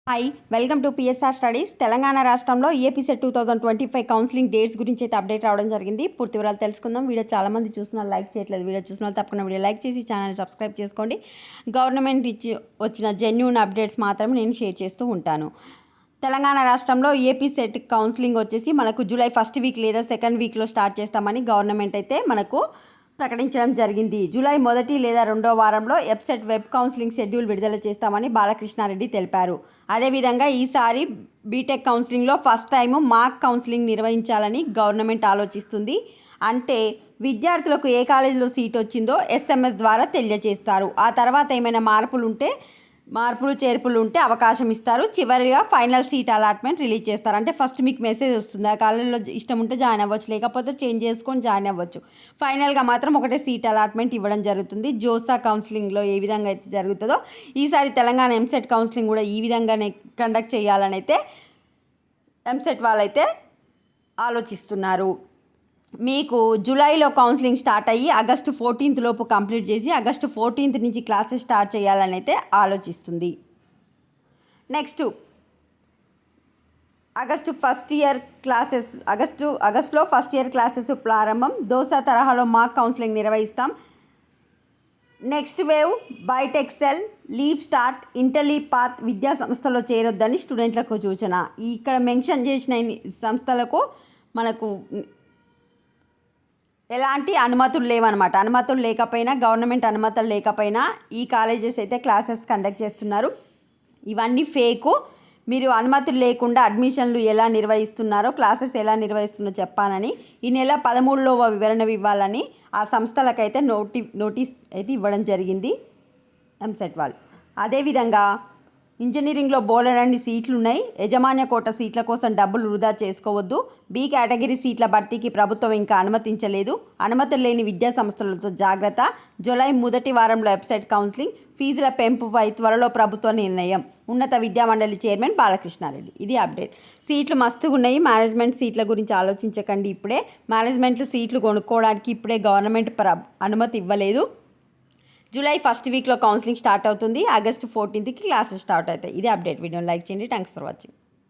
Hi welcome to PSR studies. Telangana రాష్ట్రంలో AP set 2025 counselling dates గురించి అయితే అప్డేట్ రావడం జరిగింది. పూర్తి వివరాలు తెలుసుకుందాం. వీడియో చాలామంది చూస్తున్నారు, లైక్ చేయట్లేదు. వీడియో చూసిన వాళ్ళు తప్పకుండా వీడియో లైక్ చేసి ఛానల్ సబ్స్క్రైబ్ చేసుకోండి. గవర్నమెంట్ ఇచ్చి వచ్చిన జెన్యూన్ అప్డేట్స్ మాత్రమే నేను షేర్ చేస్తూ ఉంటాను. తెలంగాణ రాష్ట్రంలో ఏపీ సెట్ కౌన్సిలింగ్ వచ్చేసి మనకు జూలై 1st వీక్ లేదా 2nd వీక్లో స్టార్ట్ చేస్తామని గవర్నమెంట్ అయితే మనకు ప్రకటించడం జరిగింది. జూలై 1 లేదా 2వ వారంలో ఎప్సెట్ వెబ్ కౌన్సిలింగ్ షెడ్యూల్ విడుదల చేస్తామని బాలకృష్ణారెడ్డి తెలిపారు. అదేవిధంగా ఈసారి బీటెక్ కౌన్సిలింగ్లో ఫస్ట్ టైం మాక్ కౌన్సిలింగ్ నిర్వహించాలని గవర్నమెంట్ ఆలోచిస్తుంది. అంటే విద్యార్థులకు ఏ కాలేజీలో సీట్ వచ్చిందో SMS ద్వారా తెలియజేస్తారు. ఆ తర్వాత ఏమైనా మార్పులు చేర్పులు ఉంటే అవకాశం ఇస్తారు. చివరిగా ఫైనల్ సీట్ అలాట్మెంట్ రిలీజ్ చేస్తారు. అంటే ఫస్ట్ మీకు మెసేజ్ వస్తుంది, ఆ కాలేజీలో ఇష్టం ఉంటే జాయిన్ అవ్వచ్చు, లేకపోతే చేంజ్ చేసుకొని జాయిన్ అవ్వచ్చు. ఫైనల్గా మాత్రం ఒకటే సీట్ అలాట్మెంట్ ఇవ్వడం జరుగుతుంది. జోసా కౌన్సిలింగ్లో ఏ విధంగా అయితే జరుగుతుందో ఈసారి తెలంగాణ ఎంసెట్ కౌన్సిలింగ్ కూడా ఈ విధంగానే కండక్ట్ చేయాలని అయితే ఎంసెట్ వాళ్ళైతే ఆలోచిస్తున్నారు. మీకు జూలైలో కౌన్సిలింగ్ స్టార్ట్ అయ్యి ఆగస్టు 14th లోపు కంప్లీట్ చేసి ఆగస్టు 14th నుంచి క్లాసెస్ స్టార్ట్ చేయాలని అయితే ఆలోచిస్తుంది. నెక్స్ట్ ఆగస్టులో ఫస్ట్ ఇయర్ క్లాసెస్ ప్రారంభం. దోసా తరహాలో మాక్ కౌన్సిలింగ్ నిర్వహిస్తాం. నెక్స్ట్ వేవ్ బైటెక్సెల్, లీవ్ స్టార్ట్, ఇంటర్లీవ్ పాత్ విద్యా సంస్థలో చేరొద్దని స్టూడెంట్లకు సూచన. ఇక్కడ మెన్షన్ చేసిన సంస్థలకు మనకు ఎలాంటి అనుమతులు లేవన్నమాట. అనుమతులు లేకపోయినా, గవర్నమెంట్ అనుమతులు లేకపోయినా ఈ కాలేజెస్ అయితే క్లాసెస్ కండక్ట్ చేస్తున్నారు. ఇవన్నీ ఫేకు. మీరు అనుమతులు లేకుండా అడ్మిషన్లు ఎలా నిర్వహిస్తున్నారో, క్లాసెస్ ఎలా నిర్వహిస్తున్నారో చెప్పానని ఈ నెల 13లో వివరణ ఇవ్వాలని ఆ సంస్థలకైతే నోటీస్ అయితే ఇవ్వడం జరిగింది ఎంసెట్ వాళ్ళు. అదేవిధంగా ఇంజనీరింగ్లో బోలెడన్ని సీట్లు ఉన్నాయి. యజమాన్య కోట సీట్ల కోసం డబ్బులు వృధా చేసుకోవద్దు. బి కేటగిరీ సీట్ల భర్తీకి ప్రభుత్వం ఇంకా అనుమతించలేదు. అనుమతులు లేని విద్యా సంస్థలతో జాగ్రత్త. జూలై 1వ వారంలో వెబ్సైట్ కౌన్సిలింగ్. ఫీజుల పెంపుపై త్వరలో ప్రభుత్వ నిర్ణయం. ఉన్నత విద్యా మండలి చైర్మన్ బాలకృష్ణారెడ్డి. ఇది అప్డేట్. సీట్లు మస్తుగా ఉన్నాయి. మేనేజ్మెంట్ సీట్ల గురించి ఆలోచించకండి. ఇప్పుడే మేనేజ్మెంట్ సీట్లు కొనుక్కోవడానికి ఇప్పుడే గవర్నమెంట్ అనుమతి ఇవ్వలేదు. జూలై 1st వీక్లో కౌన్సిలింగ్ స్టార్ట్ అవుతుంది. ఆగస్టు 14th క్లాసెస్ స్టార్ట్ అవుతాయి. ఇది అప్డేట్. వీడియోని లైక్ చేయండి. Thanks for watching.